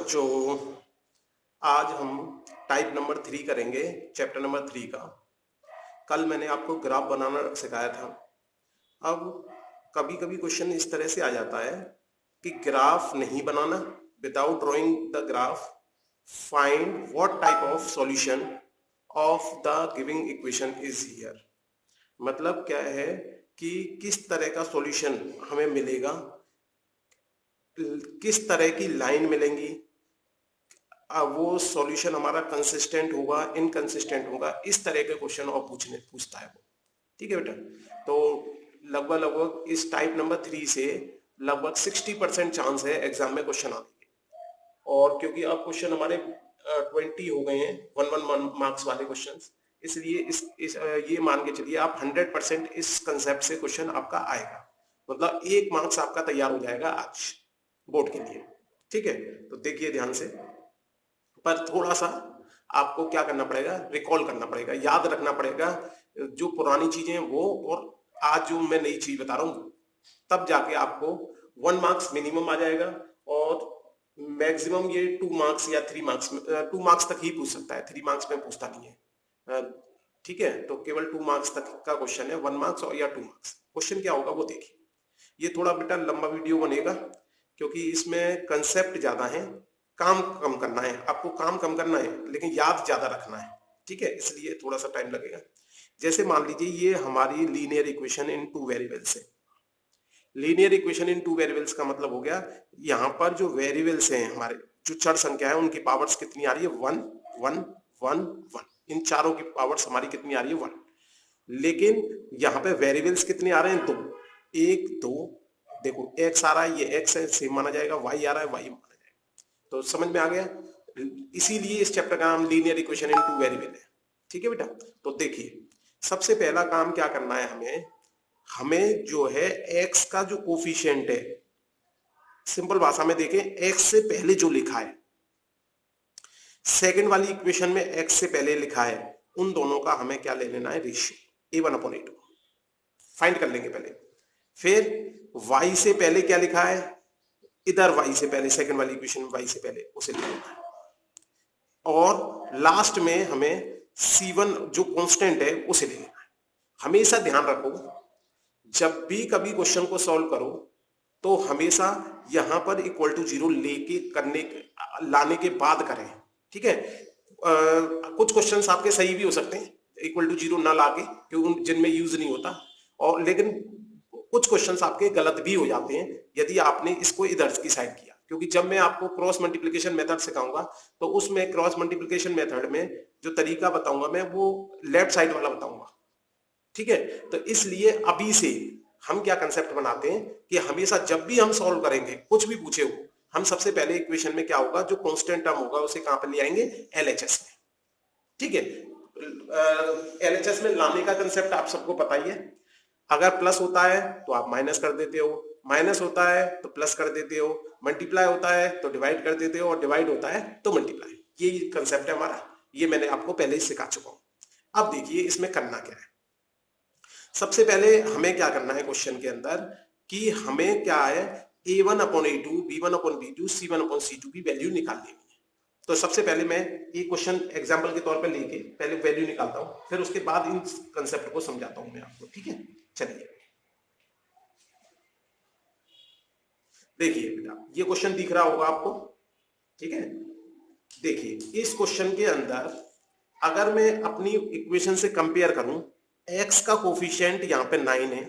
बच्चों, आज हम टाइप नंबर 3 करेंगे, चैप्टर नंबर 3 का। कल मैंने आपको ग्राफ बनाना सिखाया था। अब कभी कभी क्वेश्चन इस तरह से आ जाता है कि ग्राफ नहीं बनाना, without drawing the graph find what type of solution of the giving equation is here. मतलब क्या है कि किस तरह का सॉल्यूशन हमें मिलेगा, किस तरह की लाइन मिलेंगी, वो सॉल्यूशन हमारा कंसिस्टेंट होगा, इनकंसिस्टेंट होगा, इस तरह के क्वेश्चन और पूछता है वो। ठीक है बेटा, तो लगभग इस टाइप नंबर 3 से लगभग 60% चांस है एग्जाम में क्वेश्चन आने के। और क्योंकि अब क्वेश्चन हमारे 20 हो गए हैं, 1 मार्क्स वाले क्वेश्चन, इसलिए ये मान के चलिए आप 100% इस कंसेप्ट से क्वेश्चन आपका आएगा। मतलब 1 मार्क्स आपका तैयार हो जाएगा आज बोर्ड के लिए। ठीक है, तो देखिए ध्यान से, पर थोड़ा सा आपको क्या करना पड़ेगा, रिकॉल करना पड़ेगा, याद रखना पड़ेगा जो पुरानी चीजें हैं वो, और आज जो मैं नई चीज बता रहा हूँ, तब जाके आपको 1 मार्क्स मिनिमम आ जाएगा। और मैक्सिमम ये 2 मार्क्स या 3 मार्क्स, 2 मार्क्स तक ही पूछ सकता है, 3 मार्क्स में पूछता नहीं है। ठीक है, तो केवल 2 मार्क्स तक का क्वेश्चन है, 1 मार्क्स और या 2 मार्क्स। क्वेश्चन क्या होगा वो देखिए। ये थोड़ा बेटा लंबा वीडियो बनेगा क्योंकि इसमें कंसेप्ट ज्यादा है, काम कम करना है, आपको काम कम करना है लेकिन याद ज्यादा रखना है। ठीक है, इसलिए थोड़ा सा टाइम लगेगा। जैसे मान लीजिए ये हमारी लीनियर इक्वेशन इन 2 वेरिएबल्स है। लीनियर इक्वेशन इन 2 वेरिएबल्स का मतलब हो गया, यहाँ पर जो वेरिएबल्स हैं हमारे, जो चर संख्या है, उनकी पावर्स कितनी आ रही है, 1 1 1 1। इन चारों की पावर्स हमारी कितनी आ रही है, 1। लेकिन यहाँ पे वेरिएबल्स कितने आ रहे हैं, 2, 1 2। देखो एक्स आ रहा है, ये एक्स है, सेम माना जाएगा, वाई आ रहा है, वाई माना जाएगा। तो समझ में आ गया, इसीलिए इस चैप्टर का नाम लीनियर इक्वेशन इन 2 वेरिएबल है। ठीक है बेटा, तो देखिए सबसे पहला काम क्या करना है हमें जो है x का जो कोफिशिएंट है, सिंपल भाषा में देखें, x से पहले जो लिखा है, सेकंड वाली इक्वेशन में x से पहले लिखा है, उन दोनों का हमें क्या ले लेना है, रेशियो a1/a2 फाइंड कर लेंगे पहले। फिर y से पहले क्या लिखा है, इधर y से पहले, सेकंड वाली इक्वेशन में y से पहले उसे ले लेना है। और लास्ट में हमें c1 जो कांस्टेंट है उसे ले लेना है। हमेशा ध्यान रखो, जब भी कभी क्वेश्चन को सॉल्व करो तो हमेशा यहां पर इक्वल टू 0 लेके लाने के बाद करें। ठीक है, कुछ क्वेश्चंस आपके सही भी हो सकते हैं इक्वल टू 0 ना लाके, क्योंकि जिनमें यूज नहीं होता, और लेकिन कुछ क्वेश्चंस आपके गलत भी हो जाते हैं यदि आपने इसको इधर की साइड किया। क्योंकि जब मैं आपको क्रॉस मल्टीप्लिकेशन मेथड सिखाऊंगा तो उसमें क्रॉस मल्टीप्लिकेशन मेथड में जो तरीका बताऊंगा मैं, वो लेफ्ट साइड वाला बताऊंगा। ठीक है, तो इसलिए अभी से हम क्या कंसेप्ट बनाते हैं कि हमेशा जब भी हम सॉल्व करेंगे, कुछ भी पूछे हो, हम सबसे पहले इक्वेशन में क्या होगा, जो कांस्टेंट टर्म होगा उसे कहां पर ले आएंगे, एलएचएस में। ठीक है, एलएचएस में लाने का कंसेप्ट आप सबको पता ही है। अगर प्लस होता है तो आप माइनस कर देते हो, माइनस होता है तो प्लस कर देते हो, मल्टीप्लाई होता है तो डिवाइड कर देते हो, और डिवाइड होता है तो मल्टीप्लाई। ये कंसेप्ट है हमारा, ये मैंने आपको पहले ही सिखा चुका हूं। अब देखिए इसमें करना क्या है। सबसे पहले हमें क्या करना है क्वेश्चन के अंदर, कि हमें क्या है, a1/a2 b1/b2 c1/c2 की वैल्यू निकाल लेनी है। तो सबसे पहले मैं ये क्वेश्चन एग्जांपल के तौर पे लेके पहले वैल्यू निकालता हूं, फिर उसके बाद इन कंसेप्ट को समझाता हूं मैं आपको। ठीक है, चलिए देखिए बेटा, ये क्वेश्चन दिख रहा होगा आपको। ठीक है, देखिए इस क्वेश्चन के अंदर अगर मैं अपनी इक्वेशन से कंपेयर करूं, x का कोफिशिएंट यहां पे 9 है,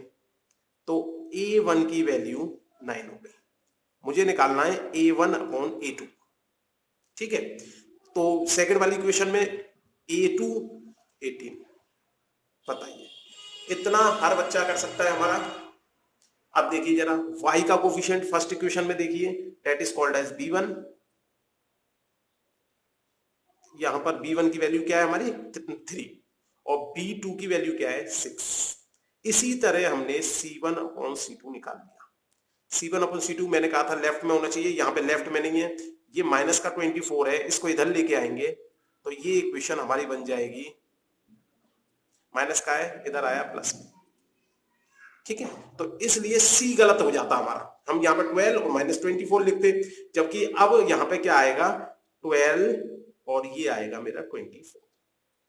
तो a1 की वैल्यू 9 हो गई। मुझे निकालना है a1/a2। ठीक है, तो सेकंड वाली इक्वेशन में a2 18। बताइए, इतना हर बच्चा कर सकता है हमारा। अब देखिए जरा y का कोफिशिएंट फर्स्ट इक्वेशन में देखिए, that is called as b1। यहां पर b1 की वैल्यू क्या है हमारी, 3, और b2 की वैल्यू क्या है, 6। इसी तरह हमने c1/c2 निकाल लिया। c1/c2 मैंने कहा था लेफ्ट में होना चाहिए, यहाँ पे लेफ्ट में नहीं है, ये माइनस का 24 है, इसको इधर लेके आएंगे तो ये इक्वेशन हमारी बन जाएगी, माइनस का है इधर आया प्लस में। ठीक है, तो इसलिए सी गलत हो जाता हमारा, हम यहाँ पे 12 और -24 लिखते, जबकि अब यहाँ पे क्या आएगा 12 और ये आएगा मेरा 24,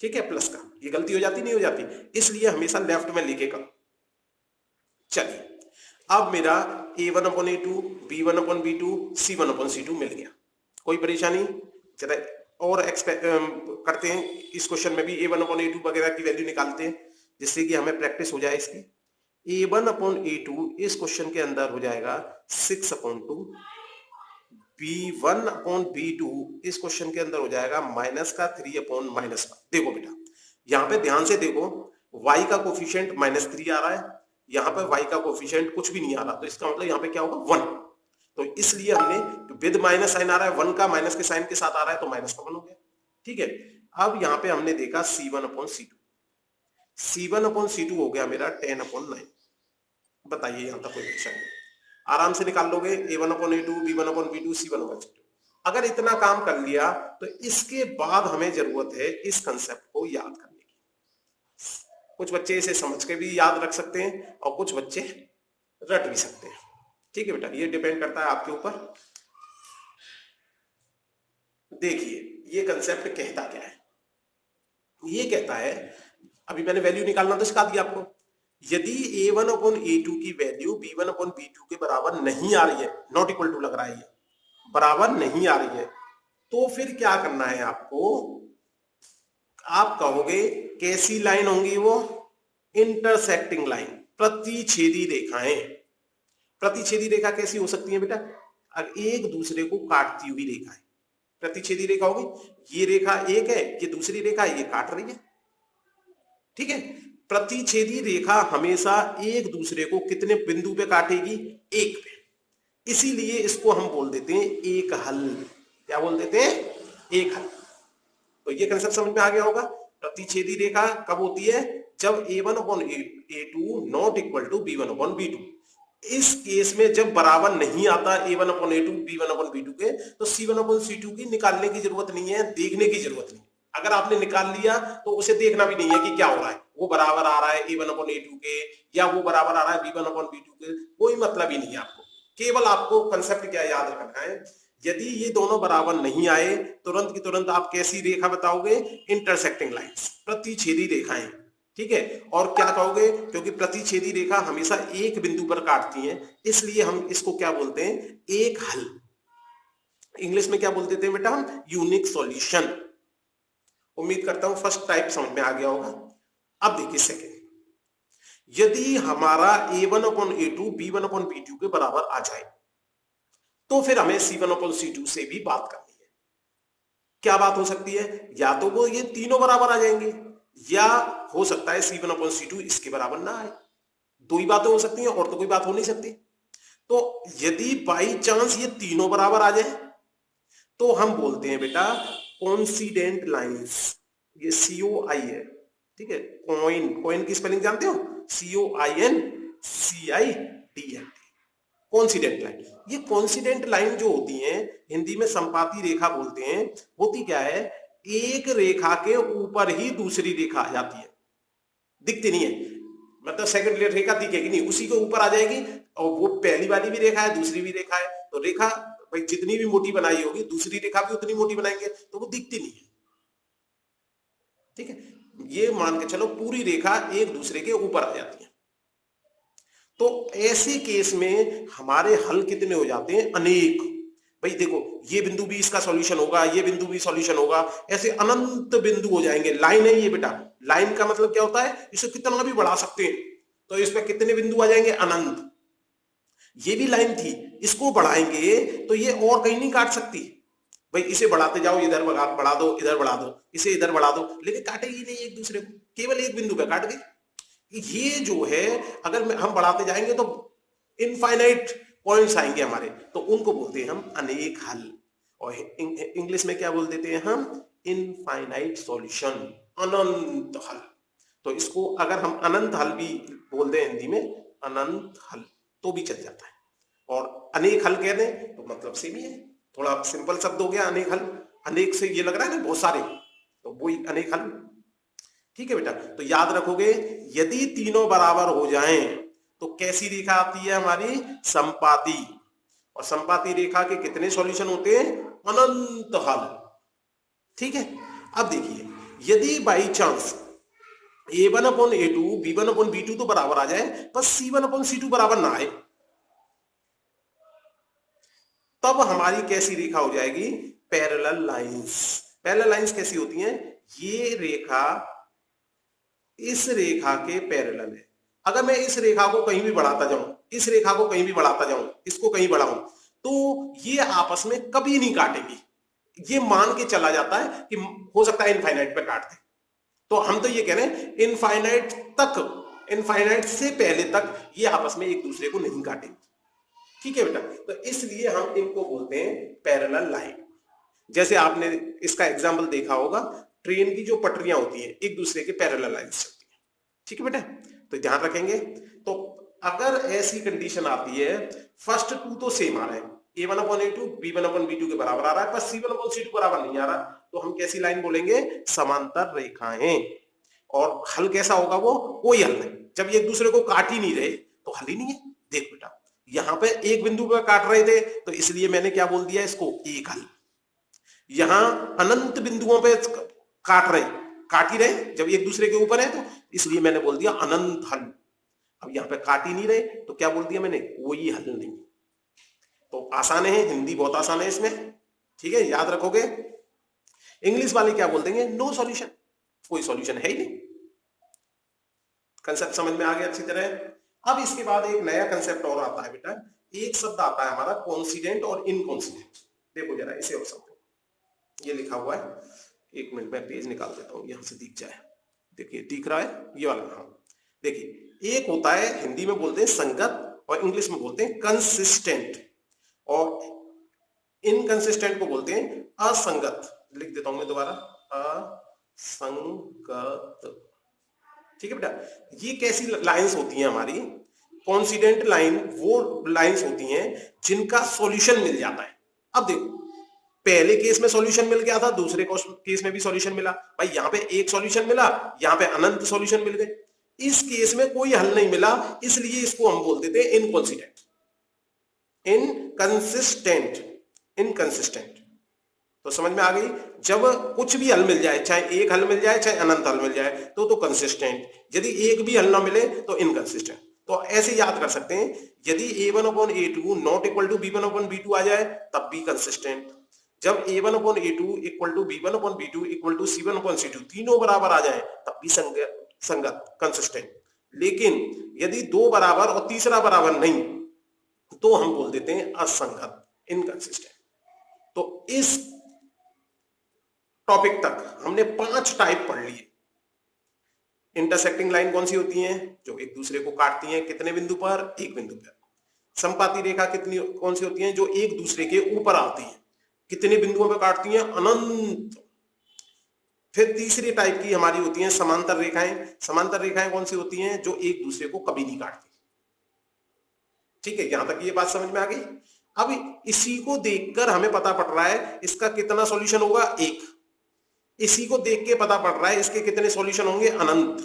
ठीक है, प्लस का, ये गलती हो जाती नहीं हो जाती, इसलिए हमेशा लेफ्ट में लिखेगा। चलिए अब मेरा A1/A2, B1/B2, C1/C2 मिल गया, कोई परेशानी? जरा और करते हैं इस क्वेश्चन में भी A1/A2 वगैरह की वैल्यू निकालते हैं, जिससे कि हमें प्रैक्टिस हो जाए इसकी। A1/A2 इस क्वेश्चन के अंदर हो जाएगा 6/2, B1/B2 इस क्वेश्चन के अंदर हो जाएगा -3/-1। देखो बेटा यहां पे ध्यान से देखो, y का कोफिशिएंट -3 आ रहा है, यहाँ पे y का कोफिशिएंट कुछ भी नहीं आ रहा, तो इसका मतलब यहाँ पे क्या होगा 1, तो इसलिए हमने विद माइनस साइन आ रहा है, 1 का माइनस के साइन के साथ आ रहा है तो माइनस का 1 हो गया, ठीक है। अब यहाँ पे हमने देखा C1/C2, C1/C2 हो गया मेरा 10/9। बताइए यहां तक कोई क्वेश्चन नहीं, आराम से निकाल लोगे A1/A2, B1/B2, C1/C2। अगर इतना काम कर लिया तो इसके बाद हमें जरूरत है इस कंसेप्ट को याद करने की। कुछ बच्चे इसे समझ के भी याद रख सकते हैं और कुछ बच्चे रट भी सकते हैं, ठीक है बेटा, ये डिपेंड करता है आपके ऊपर। देखिए ये कंसेप्ट कहता क्या है, ये कहता है, अभी मैंने वैल्यू निकालना तो सिखा दिया आपको, यदि A1/A2 की वैल्यू B1/B2 के बराबर नहीं आ रही है, नॉट इक्वल टू लग रहा है, बराबर नहीं आ रही है, तो फिर क्या करना है आपको, आप कहोगे कैसी लाइन होंगी वो, इंटरसेक्टिंग लाइन, प्रतिच्छेदी रेखाएं। प्रतिच्छेदी रेखा कैसी हो सकती है बेटा, अब एक दूसरे को काटती हुई रेखा है, प्रतिच्छेदी रेखा होगी, ये रेखा एक है, ये दूसरी रेखा ये काट रही है, ठीक है। प्रतिच्छेदी रेखा हमेशा एक दूसरे को कितने बिंदु पे काटेगी, एक पे, इसीलिए इसको हम बोल देते हैं एक हल। क्या बोल देते हैं, एक हल। तो ये कंसेप्ट समझ में आ गया होगा। प्रतिच्छेदी रेखा कब होती है, जब A1/A2 not equal to B1/B2। इस केस में जब बराबर नहीं आता A1/A2 B1/B2 के, तो C1/C2 की निकालने की जरूरत नहीं है, देखने की जरूरत नहीं। अगर आपने निकाल लिया तो उसे देखना भी नहीं है कि क्या हो रहा है, वो बराबर आ रहा है A1/A2 के या वो बराबर आ रहा है B1/B2 के, कोई मतलब ही नहीं है आपको। केवल आपको कंसेप्ट क्या याद रखना है, यदि ये दोनों बराबर नहीं आए तुरंत की तुरंत आप कैसी रेखा बताओगे, इंटरसेक्टिंग लाइंस, प्रतिच्छेदी रेखाएं, ठीक है। और क्या कहोगे, क्योंकि प्रतिच्छेदी रेखा हमेशा एक बिंदु पर काटती है, इसलिए हम इसको क्या बोलते हैं, एक हल। इंग्लिश में क्या बोल देते हैं बेटा हम, यूनिक सॉल्यूशन। उम्मीद करता हूं फर्स्ट टाइप समझ में आ गया होगा। अब देखिए सेकेंड, यदि हमारा A1/A2 B1/B2 के बराबर आ जाए तो फिर हमें C1/C2 से भी बात करनी है। क्या बात हो सकती है, या तो वो ये तीनों बराबर आ जाएंगे, या हो सकता है C1/C2 इसके बराबर ना आए। दो ही बातें हो सकती हैं, और तो कोई बात हो नहीं सकती। तो यदि बाई चांस ये तीनों बराबर आ जाए तो हम बोलते हैं बेटा कोइंसिडेंट लाइंस। ये COI है, ठीक है, कोइन की स्पेलिंग जानते हो, COINCIDENT, कोइंसिडेंट लाइन। ये कोइंसिडेंट लाइन जो होती है हिंदी में संपाती रेखा बोलते हैं, होती क्या है, एक रेखा के ऊपर ही दूसरी रेखा आ जाती है, दिखती नहीं है, मतलब सेकंड रेखा दिखेगी नहीं, उसी के ऊपर आ जाएगी, और वो पहली वाली भी रेखा है दूसरी भी रेखा है, तो रेखा भाई जितनी भी मोटी बनाई होगी दूसरी रेखा भी उतनी मोटी बनाएंगे तो वो दिखती नहीं है, ठीक है। ये मान के चलो पूरी रेखा एक दूसरे के ऊपर आ जाती है। तो ऐसे केस में हमारे हल कितने हो जाते हैं, अनेक। भाई देखो ये बिंदु भी इसका सॉल्यूशन होगा, ये बिंदु भी सॉल्यूशन होगा, ऐसे अनंत बिंदु हो जाएंगे। लाइन है ये बेटा, लाइन का मतलब क्या होता है, इसे कितना भी बढ़ा सकते हैं, तो इसमें कितने बिंदु आ जाएंगे, अनंत। ये भी लाइन थी, इसको बढ़ाएंगे तो ये और कहीं नहीं काट सकती, भाई इसे बढ़ाते जाओ, इधर बढ़ा दो, इधर बढ़ा दो, इसे इधर बढ़ा दो, लेकिन काटेगी नहीं एक दूसरे को, केवल एक बिंदु पे काट गई। ये जो है अगर हम बढ़ाते जाएंगे तो इनफाइनाइट पॉइंट्स आएंगे हमारे, तो उनको बोलते हैं हम अनेक हल, और इंग्लिश में क्या बोल देते हैं हम, इनफाइनाइट सॉल्यूशन, अनंत हल। तो इसको अगर हम अनंत हल भी बोल दें हिंदी में, अनंत हल, तो भी चल जाता है। और अनेक हल कह दें तो मतलब सेम ही है, थोड़ा सिंपल शब्द हो गया अनेक हल। अनेक से ये लग रहा है ना बहुत सारे, तो वही अनेक हल, ठीक है बेटा। तो याद रखोगे यदि तीनों बराबर हो जाएं तो कैसी रेखा आती है हमारी? संपाती। और संपाती रेखा के कितने सॉल्यूशन होते हैं? अनंत हल। ठीक है। अब देखिए, यदि बाई चांस a1/a2 b1/b2 तो बराबर आ जाए, पर c1/c2 बराबर ना आए, तब हमारी कैसी रेखा हो जाएगी? Parallel lines. पैरेलल लाइंस कैसी होती हैं? ये रेखा इस रेखा के पैरेलल है। अगर मैं इस रेखा को कहीं भी बढ़ाता जाऊं, इस रेखा को कहीं भी बढ़ाता जाऊं, इसको कहीं बढ़ाऊं, तो ये आपस में कभी नहीं काटेंगी। ये मान के चला जाता है कि हो सकता है इनफाइनाइट पे काट दे। तो हम तो ये कह रहे हैं इनफाइनाइट तक, इनफाइनाइट से पहले तक ये आपस में एक दूसरे को नहीं काटेंगे। ठीक है बेटा। तो इसलिए हम इनको बोलते हैं पैरेलल लाइन। जैसे आपने इसका एग्जाम्पल देखा होगा, ट्रेन की जो पटरियां होती हैं एक दूसरे के पैरेलल लाइंस चलती है। ठीक है बेटा, तो ध्यान रखेंगे। तो अगर ऐसी कंडीशन आती है, फर्स्ट टू तो सेम आ रहा है, a1/a2 b1/b2 के बराबर आ रहा है, पर c1/c2 बराबर नहीं आ रहा, तो हम कैसी लाइन बोलेंगे? समांतर रेखाएं। और हल कैसा होगा? वो कोई हल नहीं। जब ये एक दूसरे को काट ही नहीं रहे तो हल ही नहीं है। देख बेटा, यहां पे एक बिंदु पर काट रहे थे तो इसलिए मैंने क्या बोल दिया इसको? एक हल। यहां अनंत बिंदुओं पे काट रहे, काट ही रहे, जब एक दूसरे के ऊपर है तो इसलिए मैंने बोल दिया अनंत हल। अब यहां पे काट ही नहीं रहे तो क्या बोल दिया मैंने? कोई हल नहीं। तो आसान है, हिंदी बहुत आसान है इसमें। ठीक है, याद रखोगे। इंग्लिश वाले क्या बोल देंगे? नो सॉल्यूशन, कोई सॉल्यूशन है ही नहीं। कंसेप्ट समझ में आ गया अच्छी तरह। अब इसके बाद एक नया कंसेप्ट और आता है बेटा, एक शब्द आता है हमारा कोइंसिडेंट और इनकोइंसिडेंट। देखो जरा इसे और समझो, ये लिखा हुआ है, एक मिनट में पेज निकाल देता हूं, यहां से दिख जाए। देखिए दिख रहा है ये वाला? हाँ, देखिए एक होता है, हिंदी में बोलते हैं संगत और इंग्लिश में बोलते हैं कंसिस्टेंट, और इनकंसिस्टेंट को बोलते हैं असंगत। लिख देता हूं मैं दोबारा, असंगत। ठीक है बेटा, ये कैसी लाइंस होती हैं हमारी? कॉन्सिडेंट लाइन वो लाइंस होती हैं जिनका सॉल्यूशन मिल जाता है। अब देखो, पहले केस में सॉल्यूशन मिल गया था, दूसरे केस में भी सॉल्यूशन मिला। भाई यहां पे एक सॉल्यूशन मिला, यहां पे अनंत सॉल्यूशन मिल गए। इस केस में कोई हल नहीं मिला, इसलिए इसको हम बोल देते हैं इनकॉन्सिडेंट, इनकंसिस्टेंट, इनकंसिस्टेंट। तो समझ में आ गई? जब कुछ भी हल मिल जाए, चाहे एक हल मिल जाए चाहे अनंत हल मिल जाए, तो कंसिस्टेंट। यदि एक भी हल ना मिले तो इनकंसिस्टेंट। तो ऐसे याद कर सकते हैं, यदि a1/a2 not equal to b1/b2 आ जाए तब भी कंसिस्टेंट। जब a1/a2 equal to b1/b2 equal to c1/c2 तीनों बराबर आ जाए तब भी संगत, कंसिस्टेंट। लेकिन यदि दो बराबर और तीसरा बराबर नहीं तो हम बोल देते हैं असंगत, इनकंसिस्टेंट। तो इस टॉपिक तक हमने 5 टाइप पढ़ लिए। इंटरसेक्टिंग लाइन कौन सी होती हैं? जो एक दूसरे को काटती हैं, कितने बिंदु पर? एक बिंदु पर। संपाती रेखा कितनी कौन सी होती हैं? जो एक दूसरे के ऊपर आती हैं, कितने बिंदुओं पर काटती हैं? अनंत। फिर तीसरी टाइप की हमारी होती हैं समांतर रेखाएं। समांतर रेखाएं कौन सी होती हैं? जो एक दूसरे को कभी नहीं काटती। ठीक है, यहां तक ये बात समझ में आ गई। अब इसी को देखकर हमें पता पड़ रहा है इसका कितना सॉल्यूशन होगा? एक। इसी को देख के पता पड़ रहा है इसके कितने सॉल्यूशन होंगे? अनंत।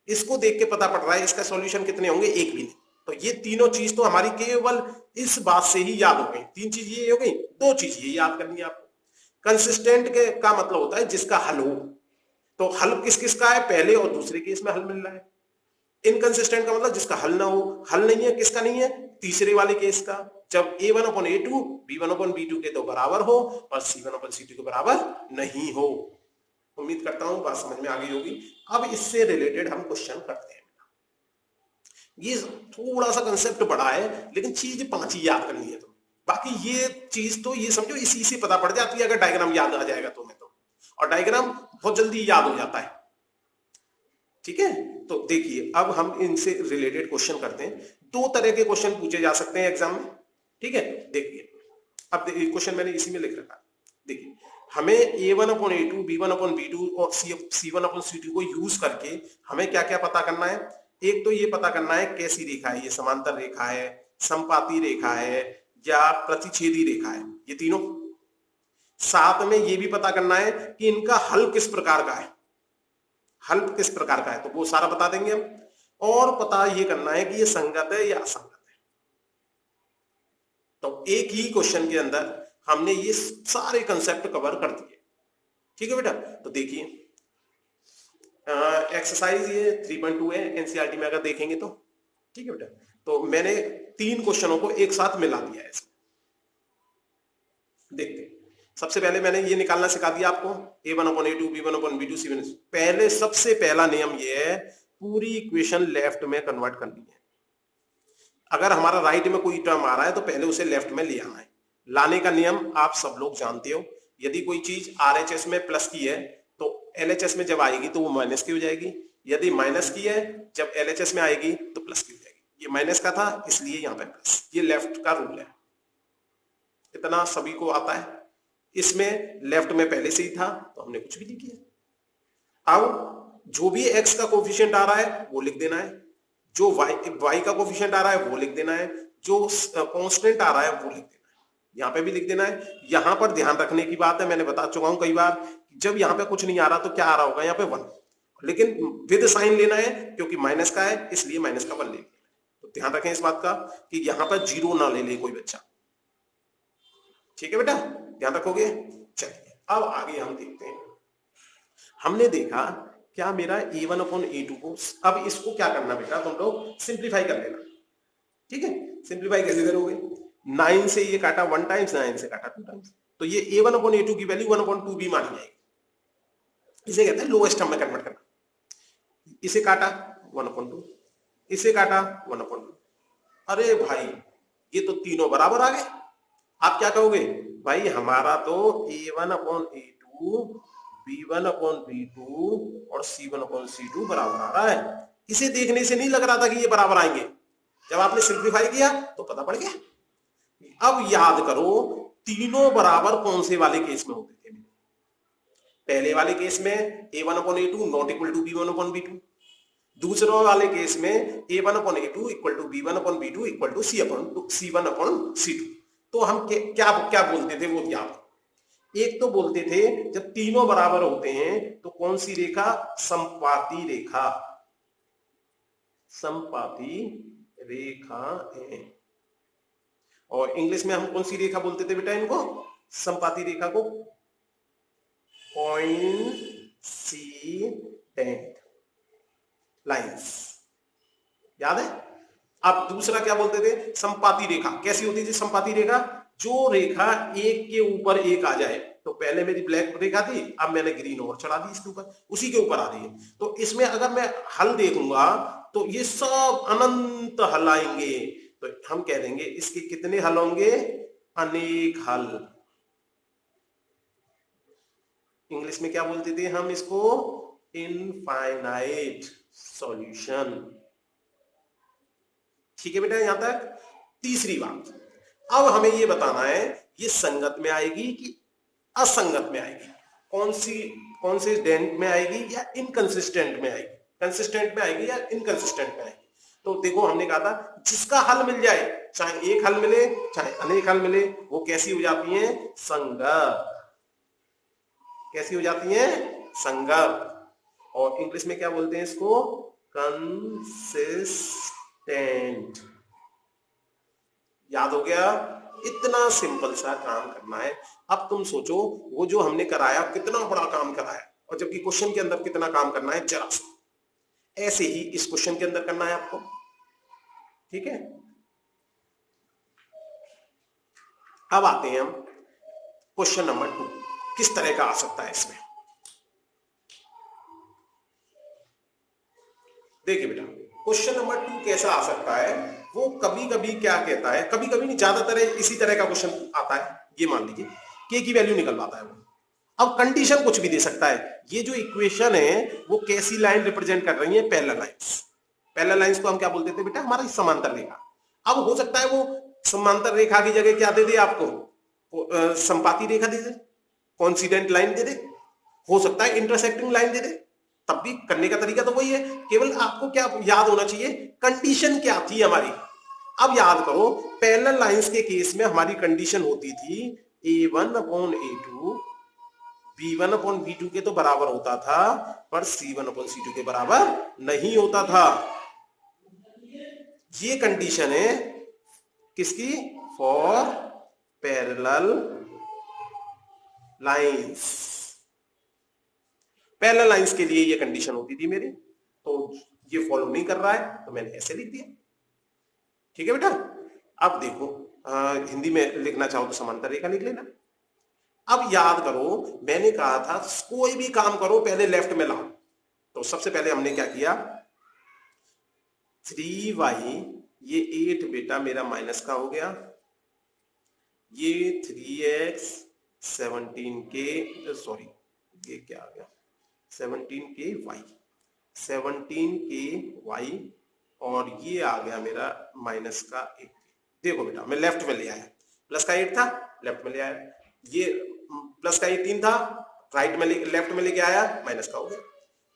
इसको देख के पता पड़ रहा है इसका सॉल्यूशन कितने होंगे? एक भी नहीं। तो ये तीनों चीज तो हमारी केवल इस बात से ही याद हो गई। 3 चीज ये हो गई, 2 चीज ये याद करनी है आपको। कंसिस्टेंट के का मतलब होता है जिसका हल हो। तो हल किस किस का है? पहले और दूसरे केस में हल मिल रहा है। इनकंसिस्टेंट का मतलब जिसका हल ना हो। हल नहीं है, किसका नहीं है? तीसरे वाले केस का, जब a1/a2 b1/b2 के तो बराबर हो और c1/c2 के बराबर नहीं हो। उम्मीद करता हूं बात समझ में आ गई होगी। अब इससे रिलेटेड हम क्वेश्चन करते हैं। ये थोड़ा सा कंसेप्ट बड़ा है, लेकिन चीज 5 ही याद करनी है। तो बाकी ये चीज तो ये समझो इसी से पता पड़ जाती है, अगर डायग्राम याद आ जाएगा तुम्हें तो। और डायग्राम बहुत जल्दी याद हो जाता है। ठीक है, तो देखिए अब हम इनसे रिलेटेड क्वेश्चन करते हैं। 2 तरह के क्वेश्चन पूछे जा सकते हैं एग्जाम में। ठीक है, देखिए अब क्वेश्चन मैंने इसी में लिख रखा है। देखिए हमें a1/a2 b1/b2 और c1/c2 को यूज करके हमें क्या क्या पता करना है? एक तो ये पता करना है कैसी रेखा है, ये समांतर रेखा है, संपाती रेखा है या प्रतिच्छेदी रेखा है, ये तीनों। साथ में ये भी पता करना है कि इनका हल किस प्रकार का है, हल किस प्रकार का है, तो वो सारा बता देंगे हम। और पता ये करना है कि ये संगत है या असंगत है। तो एक ही क्वेश्चन के अंदर हमने ये सारे कंसेप्ट कवर कर दिए। ठीक है बेटा, तो देखिए एक्सरसाइज ये 3.2 है एनसीईआरटी में अगर देखेंगे तो। ठीक है बेटा, तो मैंने 3 क्वेश्चनों को एक साथ मिला दिया है इसमें। देखते हैं, सबसे पहले मैंने ये निकालना सिखा दिया आपको a1/a2 b1/b2 c1। पहले सबसे पहला नियम ये है, पूरी इक्वेशन लेफ्ट में कन्वर्ट करनी है। अगर हमारा राइट में कोई टर्म आ रहा है तो पहले उसे लेफ्ट में ले आना है। लाने का नियम आप सब लोग जानते हो, यदि कोई चीज आरएचएस में प्लस की है तो एलएचएस में जब आएगी तो वो माइनस की हो जाएगी, यदि माइनस की है जब एलएचएस में आएगी तो प्लस की हो जाएगी। ये माइनस का था इसलिए यहाँ पे प्लस, ये लेफ्ट का रूल है, इतना सभी को आता है। इसमें लेफ्ट में पहले से ही था तो हमने कुछ भी नहीं किया। अब जो भी x का कोफिशिएंट आ रहा है वो लिख देना है, जो y का कोफिशिएंट आ रहा है वो लिख देना है, जो कांस्टेंट आ रहा है वो लिख देना है, यहाँ पे भी लिख देना है। यहाँ पर ध्यान रखने की बात है, मैंने बता चुका हूं कई बार, जब यहाँ पे कुछ नहीं आ रहा तो क्या आ रहा होगा, यहाँ पे 1, लेकिन विद साइन लेना है क्योंकि माइनस का है इसलिए माइनस का 1 ले लेना है। तो ध्यान रखें इस बात का कि यहाँ पर 0 ना ले ले कोई बच्चा। ठीक है बेटा, ध्यान रखोगे। चलिए अब आगे हम देखते हैं। हमने देखा क्या मेरा a1/a2 को, अब इसको क्या करना बेटा, तुम लोग सिंप्लीफाई कर लेना। ठीक है, सिंप्लीफाई कैसे करोगे, 9 से ये काटा 1 टाइम्स, 9 से काटा 2 टाइम्स, तो ये a1/a2 की वैल्यू 1/2b मानी जाएगी। इसे कहते हैं लोएस्ट टर्म में कन्वर्ट करना। इसे काटा 1/2, इसे काटा 1/2। अरे भाई ये तो तीनों बराबर आ गए। आप क्या कहोगे, भाई हमारा तो a1/a2 b1/b2 और c1/c2 बराबर आ रहा है। इसे देखने से नहीं लग रहा था कि ये बराबर आएंगे, जब आपने सिंप्लीफाई किया तो पता पड़ गया। अब याद करो तीनों बराबर कौन से वाले केस में होते थे। पहले वाले केस में a1/a2 not equal to b1/b2, दूसरे वाले केस में a1/a2 equal to b1/b2 equal to c1/c2। तो हम क्या क्या बोलते थे वो याद। एक तो बोलते थे जब तीनों बराबर होते हैं तो कौन सी रेखा, समपाती रेखा, समपाती रेखा है। और इंग्लिश में हम कौन सी रेखा बोलते थे बेटा इनको, समपाती रेखा को कोइंसिडेंट लाइंस, याद है। अब दूसरा क्या बोलते थे, संपाती रेखा। कैसी होती थी संपाती रेखा, जो रेखा एक के ऊपर एक आ जाए। तो पहले मेरी ब्लैक रेखा थी, अब मैंने ग्रीन और चढ़ा दी इसके ऊपर, उसी के ऊपर आ रही है। तो इसमें अगर मैं हल देखूंगा तो ये सब अनंत हल आएंगे, तो हम कह देंगे इसके कितने हल होंगे, अनेक हल। इंग्लिश में क्या बोलते थे हम इसको, इनफाइनाइट सॉल्यूशन। ठीक है बेटा यहां तक। तीसरी बात, अब हमें ये बताना है ये संगत में आएगी कि असंगत में आएगी, कौन से डेंट में आएगी या इनकंसिस्टेंट में आएगी, कंसिस्टेंट में आएगी या इनकंसिस्टेंट में आएगी। तो देखो हमने कहा था जिसका हल मिल जाए, चाहे एक हल मिले चाहे अनेक हल मिले, वो कैसी हो जाती है, संगत। कैसी हो जाती है, संगत। और इंग्लिश में क्या बोलते हैं इसको, कंसिस्टेंट। याद हो गया, इतना सिंपल सा काम करना है। अब तुम सोचो वो जो हमने कराया कितना बड़ा काम कराया, और जबकि क्वेश्चन के अंदर कितना काम करना है, जरा सा ऐसे ही इस क्वेश्चन के अंदर करना है आपको। ठीक है, अब आते हैं हम क्वेश्चन नंबर 2, किस तरह का आ सकता है इसमें। देखिए बेटा क्वेश्चन नंबर 2 कैसा आ सकता है, वो कभी कभी क्या कहता है, कभी कभी नहीं, ज्यादातर इसी तरह का क्वेश्चन आता है। ये मान लीजिए k की वैल्यू निकलवाता है वो। अब कंडीशन कुछ भी दे सकता है। ये जो इक्वेशन है वो कैसी लाइन रिप्रेजेंट कर रही है, पैरेलल लाइंस। पैरेलल लाइंस को हम क्या बोलते थे बेटा, हमारा समांतर रेखा। अब हो सकता है वो समांतर रेखा की जगह क्या दे दे आपको, संपाती रेखा दे दे, कोइंसिडेंट लाइन दे दे, हो सकता है इंटरसेक्टिंग लाइन दे दे, तब भी करने का तरीका तो वही है। केवल आपको क्या याद होना चाहिए, कंडीशन क्या थी हमारी। अब याद करो पैरेलल लाइंस के केस में हमारी कंडीशन होती थी a1/a2 b1/b2 के तो बराबर होता था, पर c1/c2 के बराबर नहीं होता था। ये कंडीशन है किसकी? For parallel lines. Parallel lines के लिए ये कंडीशन होती थी मेरी, तो ये फॉलो नहीं कर रहा है तो मैंने ऐसे लिख दिया। ठीक है बेटा। अब देखो हिंदी में लिखना चाहो तो समांतर रेखा लिख लेना। अब याद करो मैंने कहा था कोई भी काम करो पहले लेफ्ट में लाओ, तो सबसे पहले हमने क्या किया, 3y, ये 8 बेटा मेरा माइनस का हो गया, ये 3x 17k, सॉरी ये क्या आ गया 17k y, और ये आ गया मेरा माइनस का 1। देखो बेटा मैं लेफ्ट में ले आया, प्लस का 8 था लेफ्ट में ले आया, ये प्लस का 18 था राइट में लेफ्ट में लेके आया, माइनस का हो गया।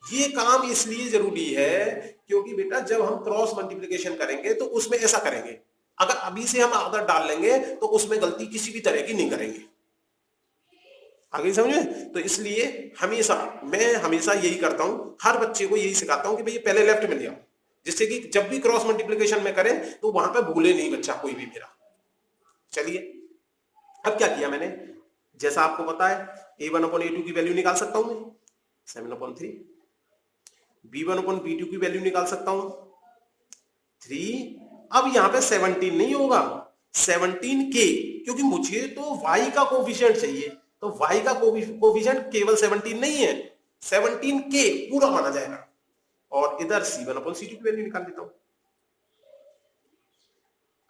ये काम इसलिए जरूरी है क्योंकि बेटा जब हम क्रॉस मल्टीप्लिकेशन करेंगे तो उसमें ऐसा करेंगे, अगर अभी से हम आदत डाल लेंगे तो उसमें गलती किसी भी तरह की नहीं करेंगे। आगे समझे? तो इसलिए मैं हमेशा यही करता हूं, हर बच्चे को यही सिखाता हूं कि भैया पहले लेफ्ट में ले आओ, जिससे कि जब भी क्रॉस मल्टीप्लिकेशन में करें तो वहां पे भूले नहीं बच्चा कोई भी मेरा। चलिए अब क्या किया मैंने, जैसा आपको पता है a1/a2 की वैल्यू निकाल सकता हूं मैं 7/3, b1/b2 की वैल्यू निकाल सकता हूं 3। अब यहां पे 17 नहीं होगा 17k, क्योंकि मुझे तो y का कोफिशिएंट चाहिए, तो y का कोफिशिएंट केवल 17 नहीं है, 17k पूरा माना जाएगा। और इधर c1/c2 की वैल्यू निकाल लेता हूं।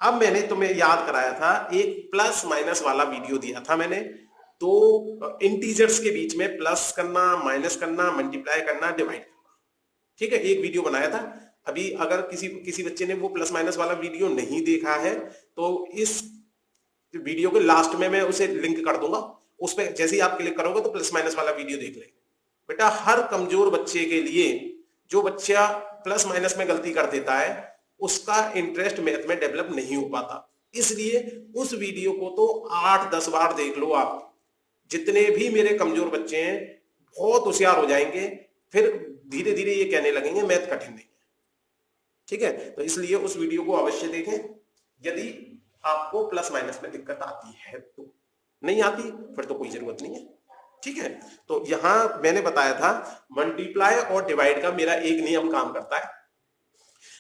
अब मैंने तुम्हें याद कराया था एक प्लस माइनस वाला वीडियो दिया था मैंने, तो इंटीजर्स के बीच में प्लस करना, माइनस करना, मल्टीप्लाई करना, डिवाइड करना। ठीक है, एक वीडियो बनाया था। अभी अगर किसी बच्चे ने वो प्लस माइनस वाला वीडियो नहीं देखा है तो इस वीडियो के लास्ट में मैं उसे लिंक कर दूंगा, उस पर जैसे ही आप क्लिक करोगे तो प्लस माइनस वाला वीडियो देख लेंगे। बेटा हर कमजोर बच्चे के लिए, जो बच्चा प्लस माइनस में गलती कर देता है उसका इंटरेस्ट मैथ में डेवलप नहीं हो पाता, इसलिए उस वीडियो को तो 8-10 बार देख लो आप। जितने भी मेरे कमजोर बच्चे हैं बहुत होशियार हो जाएंगे, फिर धीरे धीरे ये कहने लगेंगे मैथ कठिन नहीं है। ठीक है, तो इसलिए उस वीडियो को अवश्य देखें यदि आपको प्लस माइनस में दिक्कत आती है तो। नहीं आती फिर तो कोई जरूरत नहीं है। ठीक है, तो यहां मैंने बताया था मल्टीप्लाई और डिवाइड का मेरा एक नियम काम करता है।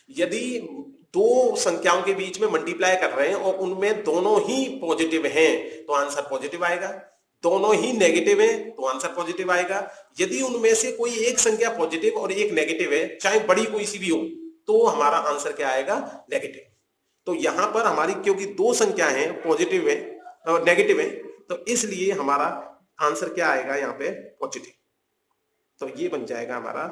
यदि दो संख्याओं के बीच में मल्टीप्लाई कर रहे हैं और उनमें दोनों ही पॉजिटिव हैं तो आंसर पॉजिटिव आएगा, दोनों ही नेगेटिव हैं तो आंसर पॉजिटिव आएगा। यदि उनमें से कोई एक संख्या पॉजिटिव और एक नेगेटिव है, चाहे बड़ी कोई सी भी हो, तो हमारा आंसर क्या आएगा? नेगेटिव। तो यहां पर हमारी क्योंकि दो संख्या है पॉजिटिव है और नेगेटिव है, तो इसलिए हमारा आंसर क्या आएगा यहाँ पे? पॉजिटिव। तो ये बन जाएगा हमारा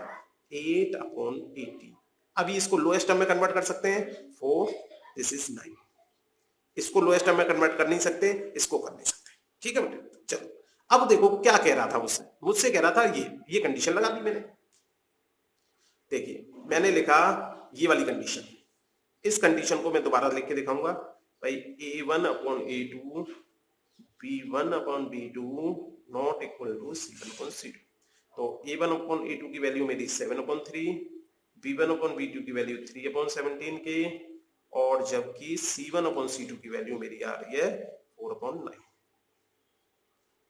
8/80। अभी इसको लोएस्ट टर्म में कन्वर्ट कर सकते हैं 4, दिस इज 9। इसको लोएस्ट टर्म में कन्वर्ट कर नहीं सकते, इसको कर नहीं सकते। ठीक है बेटे, चलो अब देखो क्या कह रहा था मुझसे कह रहा था ये कंडीशन लगा दी मैंने। देखिए मैंने लिखा ये वाली कंडीशन, इस कंडीशन को मैं दोबारा लिख के दिखाऊंगा भाई, a1/a2 b1/b2 not equal to c1/c2। तो a1/a2 की वैल्यू मेरी 7/3, b1/b2 की वैल्यू 3/17 के, और जबकि c1/c2 की वैल्यू मेरी आ रही है 4/9।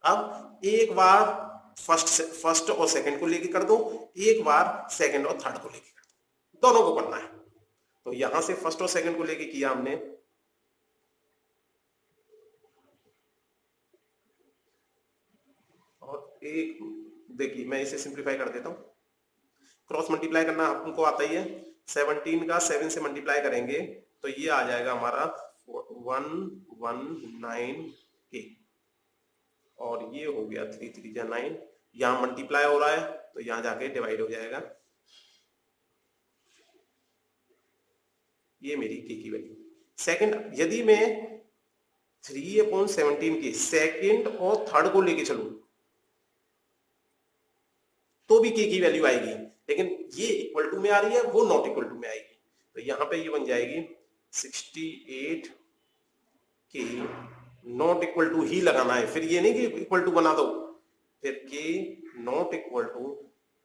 अब एक बार फर्स्ट और सेकंड को लेके कर दो, एक बार सेकंड और थर्ड को लेके कर दो, दोनों को करना है। तो यहां से फर्स्ट और सेकंड को लेके किया हमने, और एक देखिए मैं इसे सिंप्लीफाई कर देता हूं। क्रॉस मल्टीप्लाई करना हमको आता ही है, 17 का 7 से मल्टीप्लाई करेंगे तो ये आ जाएगा हमारा 119k, और ये हो गया 3 3 जा 9। यहां मल्टीप्लाई हो रहा है तो यहां जाके डिवाइड हो जाएगा। ये मेरी k की वैल्यू। सेकंड, यदि मैं 3/17 के सेकंड और थर्ड को लेके चलूं तो भी k की वैल्यू आएगी, लेकिन ये इक्वल टू में आ रही है, वो नॉट इक्वल टू में आएगी। तो यहां पे ये बन जाएगी 68k, नॉट इक्वल टू ही लगाना है, फिर ये नहीं कि इक्वल टू बना दो, फिर k नॉट इक्वल टू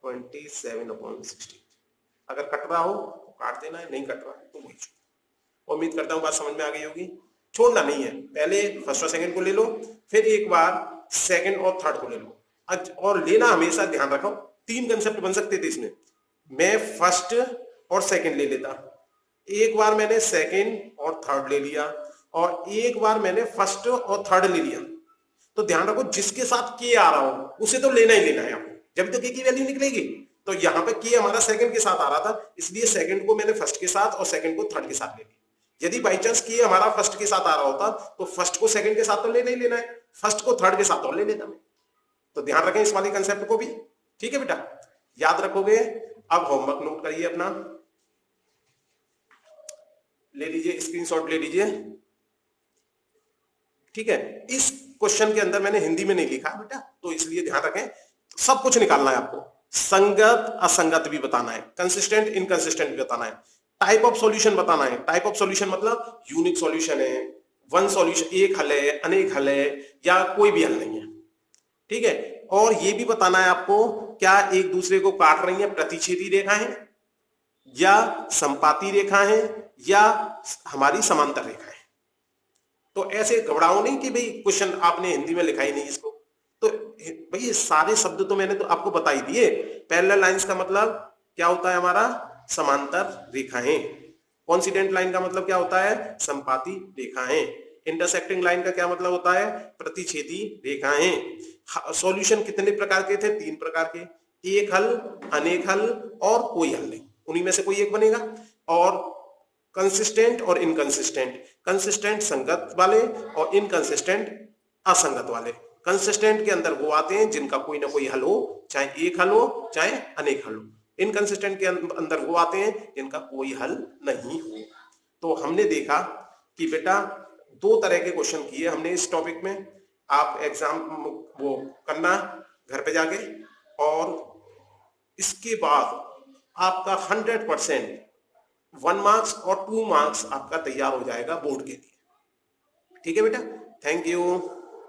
27/16। अगर कट रहा हो तो काट देना है, नहीं कट रहा है तो वही। उम्मीद करता हूँ बात समझ में आ गई होगी। छोड़ना नहीं है, पहले फर्स्ट और सेकंड को ले लो, फिर एक बार सेकंड और थर्ड को ले लो। और लेना हमेशा ध्यान रखो, 3 कंसेप्ट बन सकते थे इसमें। मैं फर्स्ट और सेकंड ले लेता, एक बार मैंने सेकंड और थर्ड ले लिया, और एक बार मैंने फर्स्ट और थर्ड ले लिया। तो ध्यान रखो, जिसके साथ के आ रहा हो उसे तो लेना ही लेना है आपको, जब तक के की वैल्यू निकलेगी। तो यहाँ पे के हमारा सेकंड के साथ आ रहा था, इसलिए सेकंड को मैंने फर्स्ट के साथ और सेकंड को थर्ड के साथ ले लिया। यदि बाई चांस के हमारा फर्स्ट के साथ आ रहा होता तो फर्स्ट को सेकंड के साथ तो लेना ही लेना है, फर्स्ट को थर्ड के साथ और ले लेता मैं। तो ध्यान रखें इस वाले कंसेप्ट को भी, ठीक है बेटा, याद रखोगे। अब होमवर्क नोट करिए अपना, ले लीजिए, स्क्रीनशॉट ले लीजिए, ठीक है। इस क्वेश्चन के अंदर मैंने हिंदी में नहीं लिखा बेटा, तो इसलिए ध्यान रखें, सब कुछ निकालना है आपको। संगत असंगत भी बताना है, कंसिस्टेंट इनकंसिस्टेंट भी बताना है, टाइप ऑफ सॉल्यूशन बताना है। टाइप ऑफ सॉल्यूशन मतलब यूनिक सॉल्यूशन है, वन सॉल्यूशन, एक हल है, अनेक हल है, या कोई भी हल नहीं है, ठीक है। और ये भी बताना है आपको, क्या एक दूसरे को काट रही है प्रतिच्छेदी रेखा है, या संपाती रेखा है, या हमारी समांतर रेखा है। तो ऐसे घबराओ नहीं कि भाई क्वेश्चन आपने हिंदी में लिखा ही नहीं इसको। तो भाई ये सारे शब्द तो मैंने तो आपको बता ही दिए। पैरेलल लाइंस का मतलब क्या होता है हमारा, समांतर रेखाएं। कोइंसिडेंट लाइन का मतलब क्या होता है, संपाती रेखाएं। इंटरसेक्टिंग लाइन का क्या मतलब होता है, प्रतिच्छेदी रेखाएं। सॉल्यूशन कितने प्रकार के थे, 3 प्रकार के, एक हल, अनेक हल और कोई हल नहीं, उन्हीं में से कोई एक बनेगा। और कंसिस्टेंट और इनकंसिस्टेंट, कंसिस्टेंट संगत वाले और इनकंसिस्टेंट असंगत वाले। कंसिस्टेंट के अंदर वो आते हैं जिनका कोई ना कोई हल हो, चाहे एक हल हो चाहे अनेक हल हो। इनकंसिस्टेंट के अंदर वो आते हैं जिनका कोई हल नहीं हो। तो हमने देखा कि बेटा 2 तरह के क्वेश्चन किए हमने इस टॉपिक में। आप एग्जाम वो करना घर पे जाके, और इसके बाद आपका 100% 1 मार्क्स और 2 मार्क्स आपका तैयार हो जाएगा बोर्ड के लिए, ठीक है बेटा। Thank you.